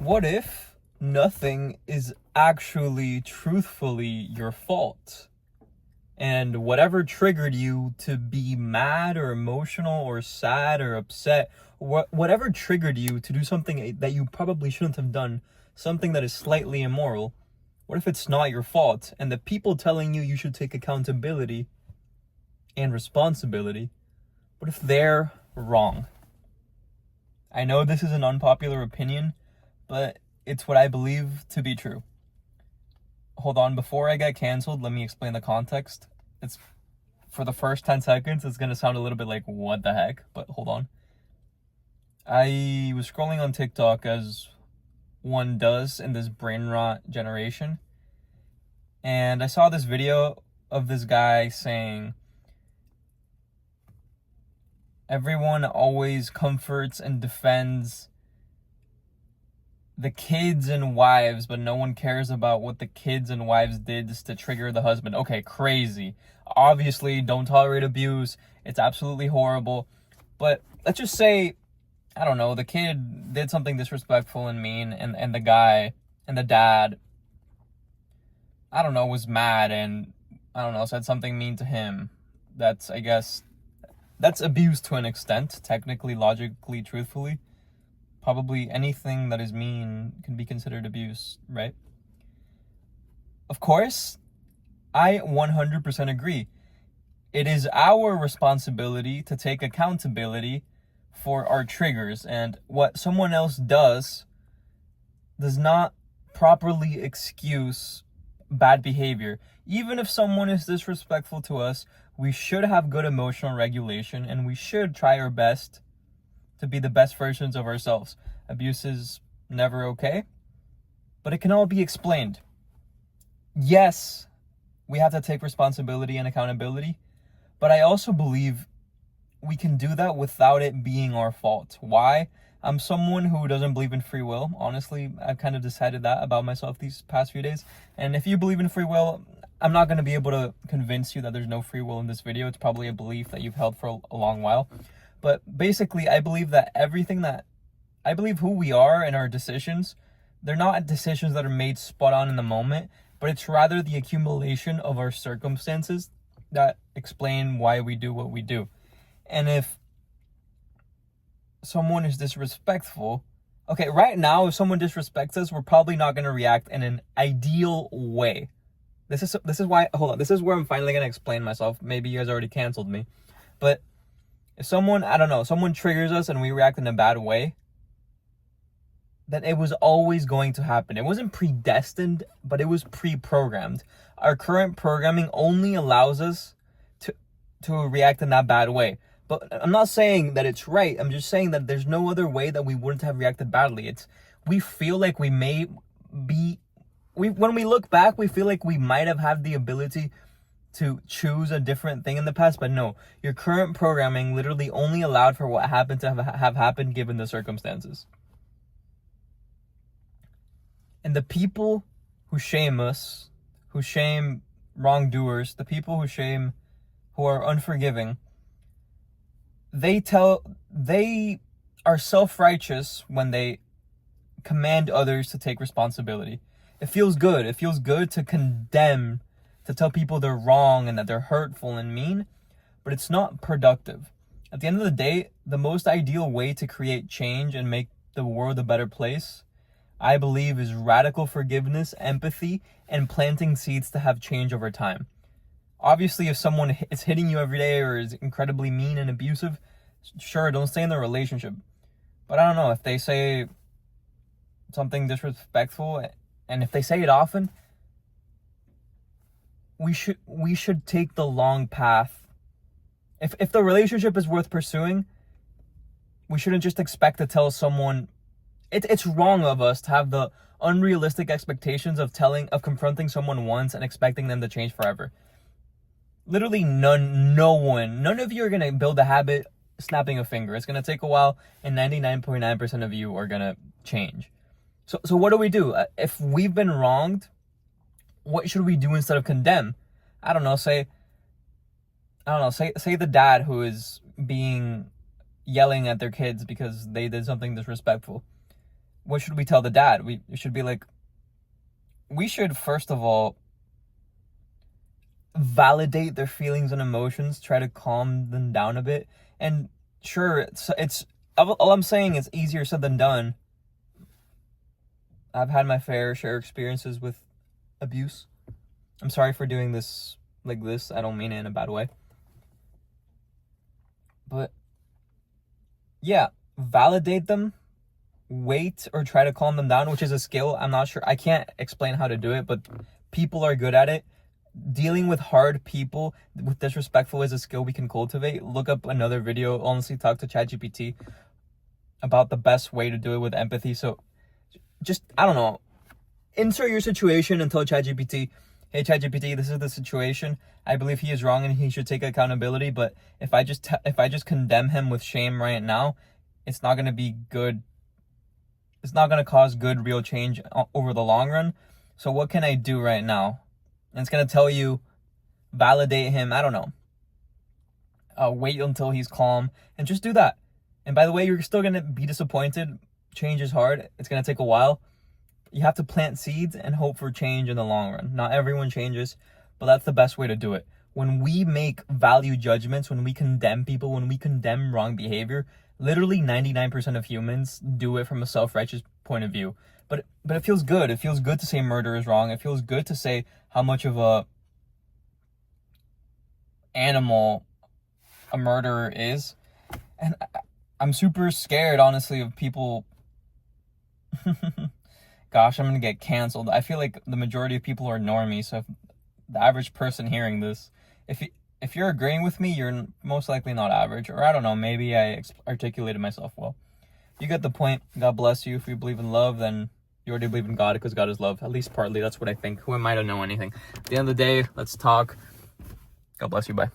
What if nothing is actually truthfully your fault? And whatever triggered you to be mad or emotional or sad or upset, whatever triggered you to do something that you probably shouldn't have done, something that is slightly immoral, what if it's not your fault? And the people telling you you should take accountability and responsibility, what if they're wrong? I know this is an unpopular opinion, but it's what I believe to be true. Hold on, before I get canceled, let me explain the context. It's for the first 10 seconds, it's going to sound a little bit like, what the heck? But hold on. I was scrolling on TikTok, as one does in this brain rot generation, and I saw this video of this guy saying, everyone always comforts and defends the kids and wives, but no one cares about what the kids and wives did just to trigger the husband. Okay, crazy. Obviously, don't tolerate abuse. It's absolutely horrible. But let's just say, I don't know, the kid did something disrespectful and mean, and the guy and the dad, I don't know, was mad and, I don't know, said something mean to him. That's, I guess, that's abuse to an extent, technically, logically, truthfully. Probably anything that is mean can be considered abuse, right? Of course, I 100% agree. It is our responsibility to take accountability for our triggers, and what someone else does not properly excuse bad behavior. Even if someone is disrespectful to us, we should have good emotional regulation, and we should try our best to be the best versions of ourselves. Abuse is never okay, but it can all be explained. Yes, we have to take responsibility and accountability, but I also believe we can do that without it being our fault. Why? I'm someone who doesn't believe in free will. Honestly, I've kind of decided that about myself these past few days. And if you believe in free will, I'm not going to be able to convince you that there's no free will in this video. It's probably a belief that you've held for a long while. But basically, I believe who we are and our decisions, they're not decisions that are made spot on in the moment, but it's rather the accumulation of our circumstances that explain why we do what we do. And if someone is disrespectful, okay, right now, if someone disrespects us, we're probably not going to react in an ideal way. This is why, hold on, this is where I'm finally going to explain myself. Maybe you guys already canceled me. But if someone, I don't know, someone triggers us and we react in a bad way, then it was always going to happen. It wasn't predestined, but it was pre-programmed. Our current programming only allows us to react in that bad way. But I'm not saying that it's right. I'm just saying that there's no other way that we wouldn't have reacted badly. We feel like we may be, when we look back, we feel like we might have had the ability to choose a different thing in the past, but no, your current programming literally only allowed for what happened to have happened given the circumstances. And the people who shame us, who shame wrongdoers, the people who are unforgiving, they are self-righteous when they command others to take responsibility. It feels good. It feels good to condemn, to tell people they're wrong and that they're hurtful and mean, but it's not productive. At the end of the day, the most ideal way to create change and make the world a better place, I believe, is radical forgiveness, empathy, and planting seeds to have change over time. Obviously, if someone is hitting you every day or is incredibly mean and abusive, sure, don't stay in the relationship. But I don't know, if they say something disrespectful, and if they say it often, we should take the long path. If the relationship is worth pursuing, we shouldn't just expect to tell someone. It's wrong of us to have the unrealistic expectations of confronting someone once and expecting them to change forever. Literally none of you are going to build a habit snapping a finger. It's going to take a while, and 99.9% of you are going to change. So what do we do? If we've been wronged, what should we do instead of condemn? Say the dad who is yelling at their kids because they did something disrespectful. what should we tell the dad? We should be like, we should first of all validate their feelings and emotions, try to calm them down a bit. And sure, it's all I'm saying is easier said than done. I've had my fair share of experiences with abuse. I'm sorry for doing this like this. I don't mean it in a bad way. But yeah, validate them, wait, or try to calm them down, which is a skill. I'm not sure. I can't explain how to do it, but people are good at it. Dealing with hard people with disrespectful is a skill we can cultivate. Look up another video. Honestly, talk to ChatGPT about the best way to do it with empathy. So just, I don't know, insert your situation and tell ChatGPT, hey ChatGPT, this is the situation. I believe he is wrong and he should take accountability. But if I just condemn him with shame right now, it's not going to be good. It's not going to cause good real change over the long run. So what can I do right now? And it's going to tell you, validate him. I don't know. Wait until he's calm and just do that. And by the way, you're still going to be disappointed. Change is hard. It's going to take a while. You have to plant seeds and hope for change in the long run. Not everyone changes, but that's the best way to do it. When we make value judgments, when we condemn people, when we condemn wrong behavior, literally 99% of humans do it from a self-righteous point of view. But it feels good. It feels good to say murder is wrong. It feels good to say how much of a animal a murderer is. And I'm super scared, honestly, of people. Gosh, I'm gonna get canceled. I feel like the majority of people are normies. So if the average person hearing this, if you're agreeing with me, you're most likely not average. Or I don't know, maybe I articulated myself well. You get the point. God bless you. If you believe in love, then you already believe in God, because God is love. At least partly. That's what I think. Who am I to know anything? At the end of the day, let's talk. God bless you. Bye.